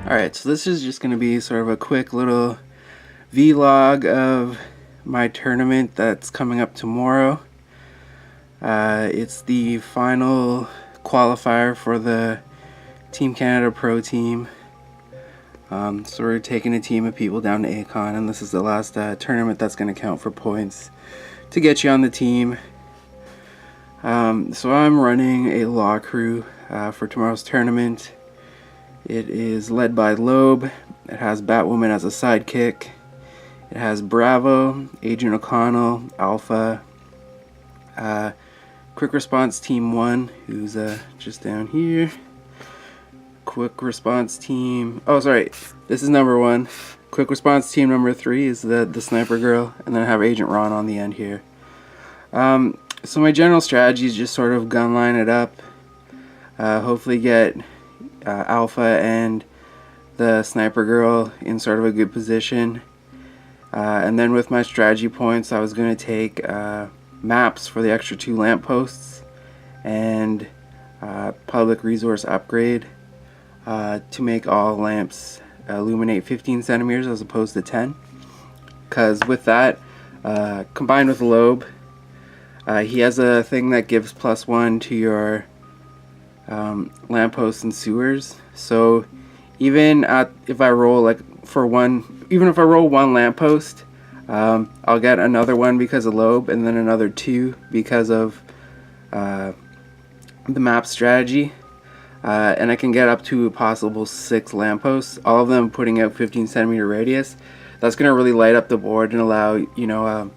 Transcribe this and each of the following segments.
Alright, so this is just going to be sort of a quick little vlog of my tournament that's coming up tomorrow. It's the final qualifier for the Team Canada Pro team. So we're taking a team of people down to Akon, and this is the last tournament that's going to count for points to get you on the team. So I'm running a law crew for tomorrow's tournament. It is led by Loeb. It has Batwoman as a sidekick. It has Bravo, Agent O'Connell, Alpha, Quick Response Team 1, who's just down here. Quick Response Team... Oh, sorry. This is number 1. Quick Response Team number 3 is the Sniper Girl. And then I have Agent Ron on the end here. So my general strategy is just sort of gun line it up. Hopefully get Alpha and the Sniper Girl in sort of a good position. And then with my strategy points, I was going to take maps for the extra 2 lampposts and public resource upgrade to make all lamps illuminate 15 centimeters as opposed to 10. Because with that, combined with Loeb, he has a thing that gives +1 to your lampposts and sewers. So even if I roll even if I roll 1 lamppost, I'll get another 1 because of Loeb, and then another 2 because of the map strategy. And I can get up to a possible 6 lampposts, all of them putting out 15 centimeter radius. That's going to really light up the board and allow, you know,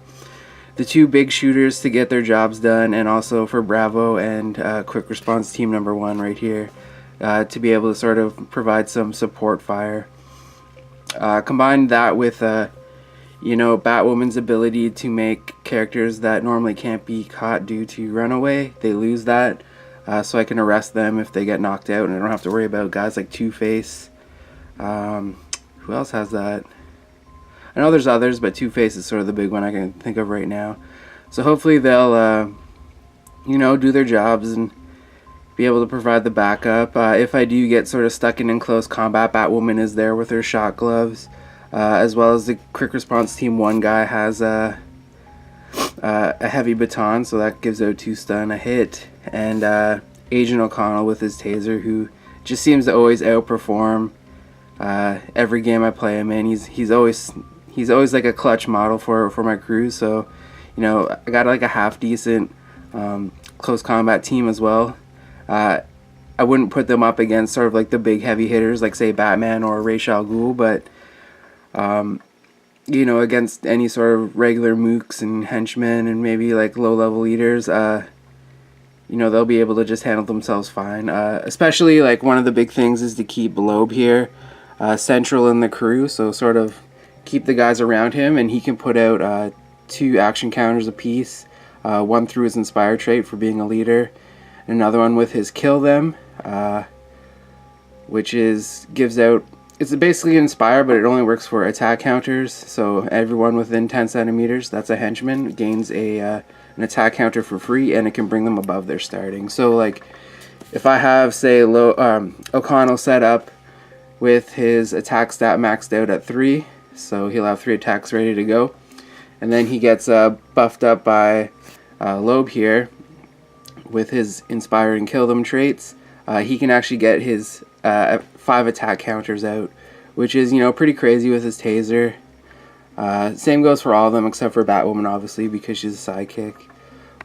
the 2 big shooters to get their jobs done, and also for Bravo and Quick Response Team number 1 right here to be able to sort of provide some support fire. Combine that with, you know, Batwoman's ability to make characters that normally can't be caught due to runaway, they lose that, so I can arrest them if they get knocked out, and I don't have to worry about guys like Two-Face. Who else has that? I know there's others, but Two-Face is sort of the big one I can think of right now. So hopefully they'll, you know, do their jobs and be able to provide the backup. If I do get sort of stuck in close combat, Batwoman is there with her shot gloves, as well as the Quick Response Team 1 guy has a heavy baton, so that gives out 2 stun, a hit, and Agent O'Connell with his taser, who just seems to always outperform every game I play him in. He's always like a clutch model for my crew. So, you know, I got like a half decent close combat team as well. I wouldn't put them up against sort of like the big heavy hitters like say Batman or Ra's al Ghul, but you know, against any sort of regular mooks and henchmen and maybe like low level leaders, you know, they'll be able to just handle themselves fine. Especially like one of the big things is to keep Loeb here central in the crew, so sort of keep the guys around him, and he can put out 2 action counters apiece, 1 through his Inspire trait for being a leader, and another one with his Kill Them, which gives out, it's basically Inspire, but it only works for attack counters, so everyone within 10 centimeters, that's a henchman, gains an attack counter for free, and it can bring them above their starting. So like, if I have, say, O'Connell set up with his attack stat maxed out at 3, so he'll have 3 attacks ready to go, and then he gets buffed up by Loeb here with his Inspire and Kill Them traits. He can actually get his 5 attack counters out, which is, you know, pretty crazy with his taser. Same goes for all of them except for Batwoman, obviously, because she's a sidekick.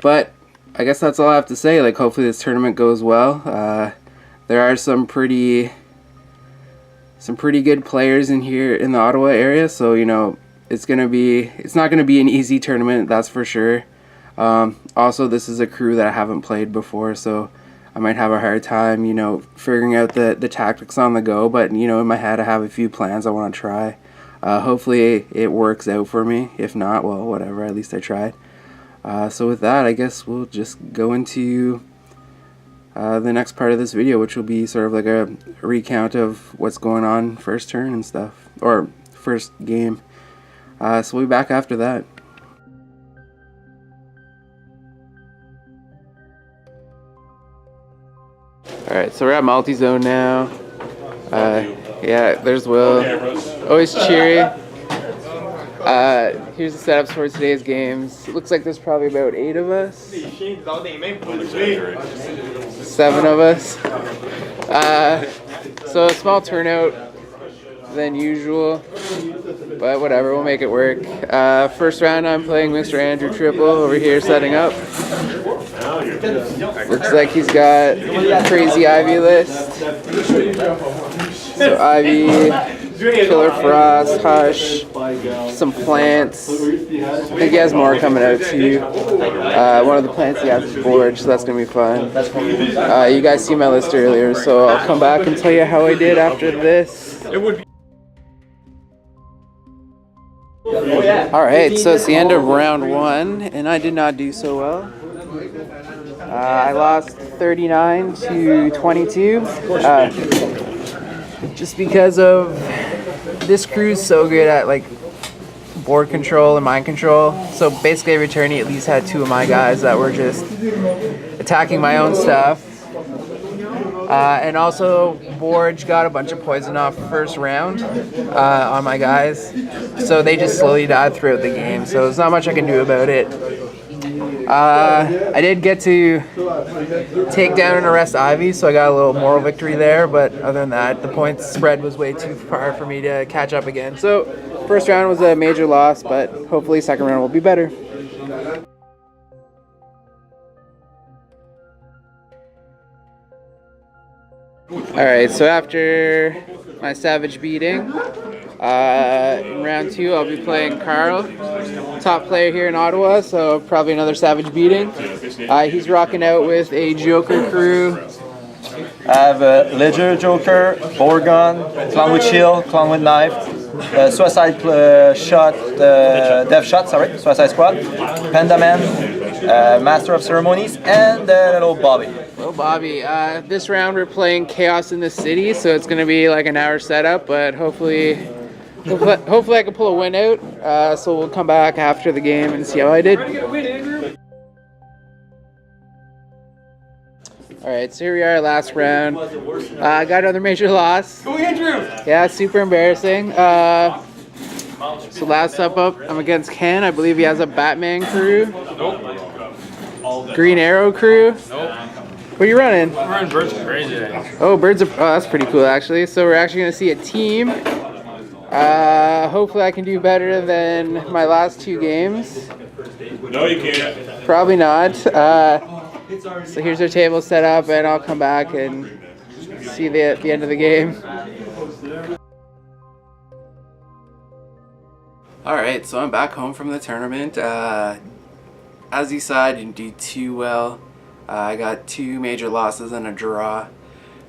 But I guess that's all I have to say. Like, hopefully this tournament goes well. There are some pretty good players in here in the Ottawa area, so, you know, it's not gonna be an easy tournament, that's for sure. Also, this is a crew that I haven't played before, so I might have a hard time, you know, figuring out the tactics on the go, but, you know, in my head I have a few plans I want to try. Hopefully it works out for me. If not, well, whatever, at least I tried. So with that, I guess we'll just go into the next part of this video, which will be sort of like a recount of what's going on first turn and stuff, or first game. So we'll be back after that. Alright, so we're at multi-zone now. Yeah, there's Will. Always cheery. Here's the setups for today's games. It looks like there's probably about 8 of us. 7 of us. So a small turnout than usual, but whatever, we'll make it work. First round I'm playing Mr. Andrew Triple over here setting up. Looks like he's got a crazy Ivy list. So Ivy, Killer Frost, Hush, some plants. I think he has more coming out too. One of the plants he has is Forge, so that's going to be fun. You guys see my list earlier, so I'll come back and tell you how I did after this. Alright, so it's the end of round 1, and I did not do so well. I lost 39 to 22. Just because of this crew's so good at like board control and mind control. So basically every turn he at least had 2 of my guys that were just attacking my own stuff. And also Borge got a bunch of poison off first round on my guys. So they just slowly died throughout the game. So there's not much I can do about it. I did get to take down and arrest Ivy, so I got a little moral victory there, but other than that, the points spread was way too far for me to catch up again. So first round was a major loss, but hopefully second round will be better. Alright, so after my savage beating, in round 2 I'll be playing Carl, top player here in Ottawa, so probably another savage beating. He's rocking out with a Joker crew. I have a Ledger Joker, Borgon, Clown with Shield, Clown with Knife, Suicide Shot, Death Shot, sorry, Suicide Squad, Panda Man, Master of Ceremonies, and little Bobby. Little Bobby. This round we're playing Chaos in the City, so it's going to be like an hour setup, but hopefully I can pull a win out. So we'll come back after the game and see how I did. Alright, so here we are, last round. I got another major loss. Go Andrew! Yeah, super embarrassing. So last up, I'm against Ken. I believe he has a Batman crew. Nope. Green Arrow crew. Nope. What are you running? I'm running Birds of Prey today. Oh, Birds of... Oh, that's pretty cool, actually. So we're actually going to see a team. Hopefully I can do better than my last 2 games. No, you can't. Probably not. So here's our table set up, and I'll come back and see the end of the game. Alright, so I'm back home from the tournament. As you saw, I didn't do too well. I got 2 major losses and a draw,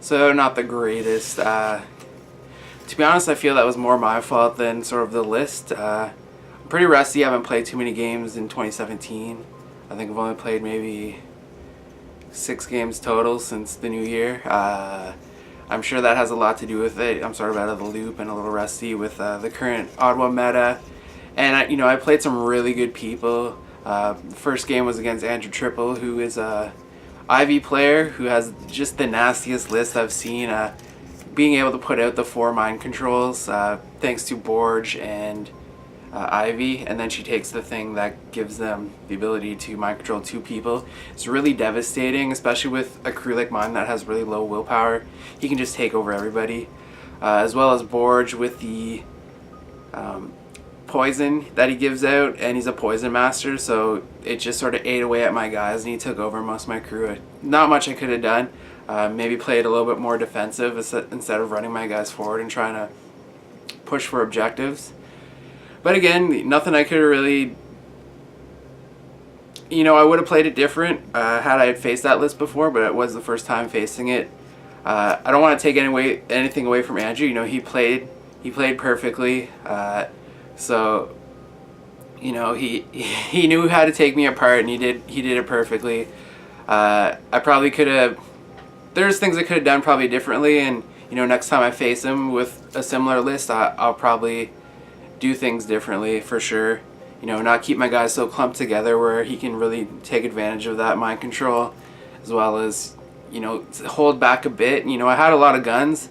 so not the greatest. To be honest, I feel that was more my fault than sort of the list. I'm pretty rusty. I haven't played too many games in 2017. I think I've only played maybe 6 games total since the new year. I'm sure that has a lot to do with it. I'm sort of out of the loop and a little rusty with the current Ottawa meta. And I played some really good people. The first game was against Andrew Triple, who is a Ivy player who has just the nastiest list I've seen. Being able to put out the 4 mind controls thanks to Borge and Ivy, and then she takes the thing that gives them the ability to mind control 2 people. It's really devastating, especially with a crew like mine that has really low willpower. He can just take over everybody. As well as Borge with the poison that he gives out, and he's a poison master, so it just sort of ate away at my guys and he took over most of my crew. Not much I could have done. Maybe played a little bit more defensive instead of running my guys forward and trying to push for objectives. But again, nothing I could have really... I would have played it different had I had faced that list before, but it was the first time facing it. I don't want to take anything away from Andrew. He played perfectly. So, he knew how to take me apart, and he did it perfectly. I probably could have... There's things I could have done probably differently, and next time I face him with a similar list, I'll probably do things differently for sure. Not keep my guys so clumped together where he can really take advantage of that mind control, as well as hold back a bit. I had a lot of guns,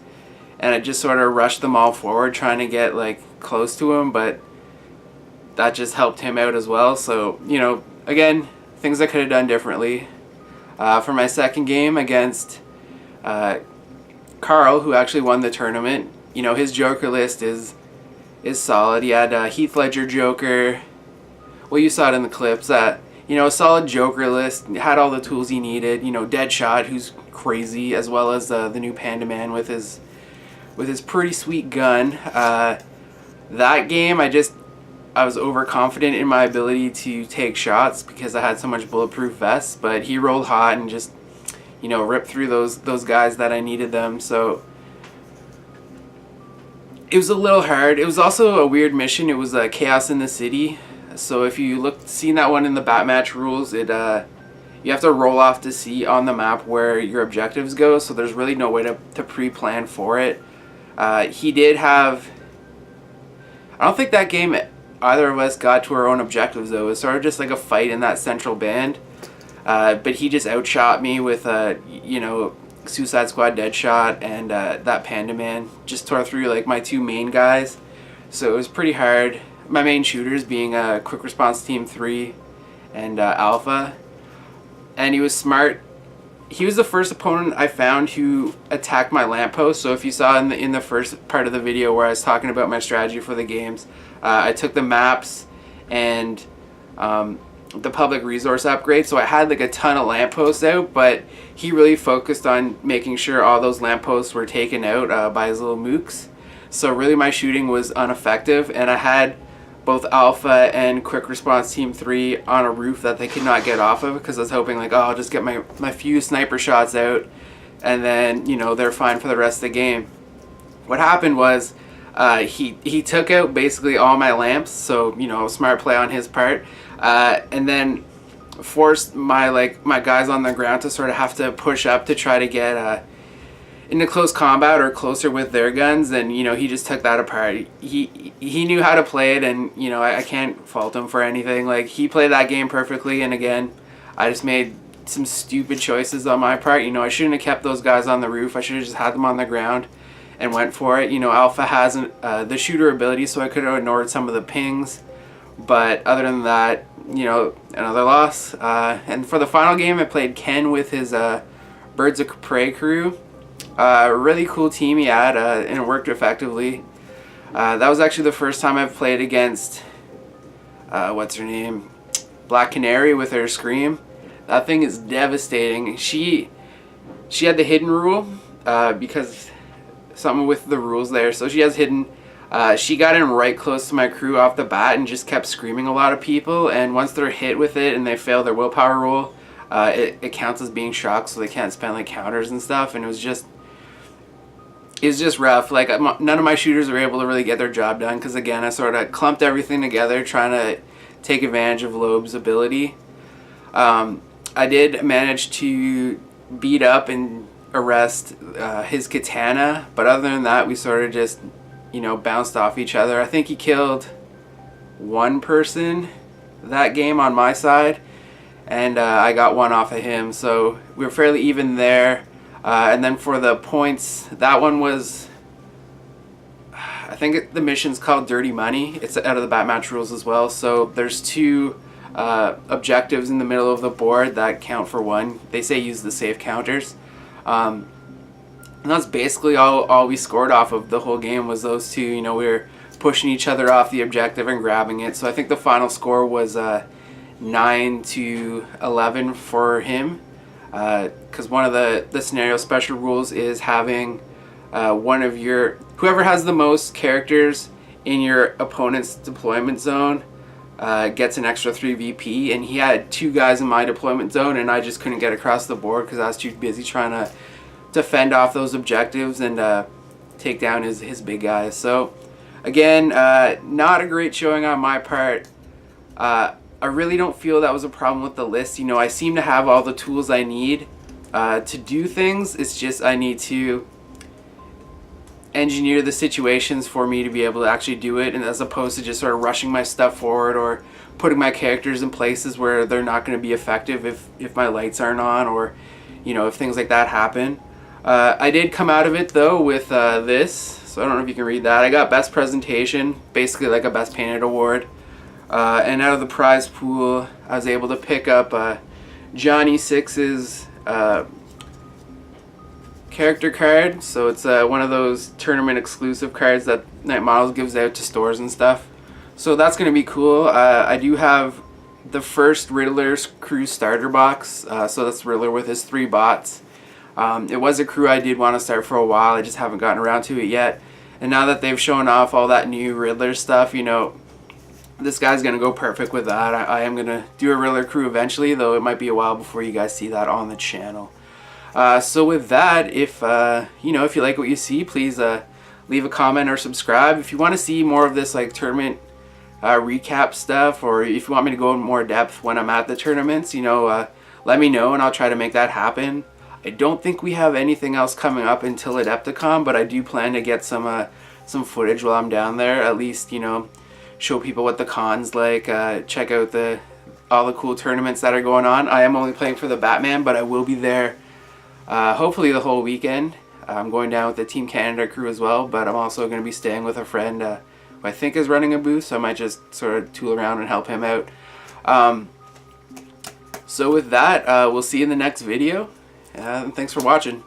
and I just sort of rushed them all forward trying to get like close to him, but that just helped him out as well. So, you know, again, things I could have done differently. For my second game against Carl, who actually won the tournament, you know, his Joker list is solid. He had Heath Ledger Joker. Well, you saw it in the clips. You know, a solid Joker list. Had all the tools he needed. You know, Deadshot, who's crazy, as well as the new Panda Man with his pretty sweet gun. That game, I was overconfident in my ability to take shots because I had so much bulletproof vests, but he rolled hot and just, you know, ripped through those guys that I needed them. So it was a little hard. It was also a weird mission. It was Chaos in the City. So if you seen that one in the Batmatch rules, you have to roll off to see on the map where your objectives go. So there's really no way to pre-plan for it. He did have. I don't think that game either of us got to our own objectives though. It was sort of just like a fight in that central band. But he just outshot me with you know, Suicide Squad Deadshot and that Panda Man. Just tore through like my two main guys. So it was pretty hard. My main shooters being Quick Response Team 3 and Alpha. And he was smart. He was the first opponent I found who attacked my lamppost. So if you saw in the first part of the video where I was talking about my strategy for the games, I took the maps and the public resource upgrade. So I had like a ton of lampposts out, but he really focused on making sure all those lampposts were taken out by his little mooks. So really my shooting was ineffective, and I had both Alpha and Quick Response Team 3 on a roof that they could not get off of, because I was hoping like, oh, I'll just get my few sniper shots out and then, you know, they're fine for the rest of the game. What happened was he took out basically all my lamps, so, you know, smart play on his part, and then forced my guys on the ground to sort of have to push up to try to get into close combat or closer with their guns. And, you know, he just took that apart. He knew how to play it, and, you know, I can't fault him for anything. Like, he played that game perfectly, and again, I just made some stupid choices on my part. You know, I shouldn't have kept those guys on the roof. I should have just had them on the ground and went for it. You know, Alpha has the shooter ability, so I could have ignored some of the pings. But other than that, you know, another loss. And for the final game, I played Ken with his Birds of Prey crew. Really cool team he had, and it worked effectively. That was actually the first time I've played against, what's her name? Black Canary with her Scream. That thing is devastating. She had the hidden rule, because something with the rules there. So she has hidden. She got in right close to my crew off the bat and just kept screaming a lot of people. And once they're hit with it and they fail their willpower roll, it counts as being shocked, so they can't spend like counters and stuff. And it was just rough. Like, none of my shooters were able to really get their job done because, again, I sort of clumped everything together trying to take advantage of Loeb's ability. I did manage to beat up and arrest his katana, but other than that, we sort of just, you know, bounced off each other. I think he killed one person that game on my side, and I got one off of him, so we were fairly even there. And then for the points, that one was, I think the mission's called Dirty Money. It's out of the Batmatch rules as well. So there's two objectives in the middle of the board that count for one. They say use the safe counters. And that's basically all we scored off of the whole game was those two. You know, we were pushing each other off the objective and grabbing it. So I think the final score was 9-11 for him. Because one of the scenario special rules is having one of whoever has the most characters in your opponent's deployment zone gets an extra 3 VP, and he had 2 guys in my deployment zone, and I just couldn't get across the board because I was too busy trying to defend off those objectives and take down his big guys. So again, not a great showing on my part. I really don't feel that was a problem with the list. You know, I seem to have all the tools I need to do things. It's just I need to engineer the situations for me to be able to actually do it, and as opposed to just sort of rushing my stuff forward or putting my characters in places where they're not going to be effective if my lights aren't on, or, you know, if things like that happen. I did come out of it though with this, so I don't know if you can read that. I got best presentation, basically like a best painted award. And out of the prize pool, I was able to pick up Johnny Six's character card. So it's one of those tournament exclusive cards that Night Models gives out to stores and stuff. So that's going to be cool. I do have the first Riddler's crew starter box. So that's Riddler with his 3 bots. It was a crew I did want to start for a while. I just haven't gotten around to it yet. And now that they've shown off all that new Riddler stuff, you know, this guy's going to go perfect with that. I am going to do a Riddler crew eventually, though it might be a while before you guys see that on the channel. So with that, if you know, if you like what you see, please leave a comment or subscribe. If you want to see more of this like tournament recap stuff, or if you want me to go in more depth when I'm at the tournaments, you know, let me know and I'll try to make that happen. I don't think we have anything else coming up until Adepticon, but I do plan to get some footage while I'm down there. At least, you know, show people what the con's like. Check out all the cool tournaments that are going on. I am only playing for the Batman, but I will be there hopefully the whole weekend. I'm going down with the Team Canada crew as well, but I'm also going to be staying with a friend who I think is running a booth, so I might just sort of tool around and help him out. So with that, we'll see you in the next video. Thanks for watching.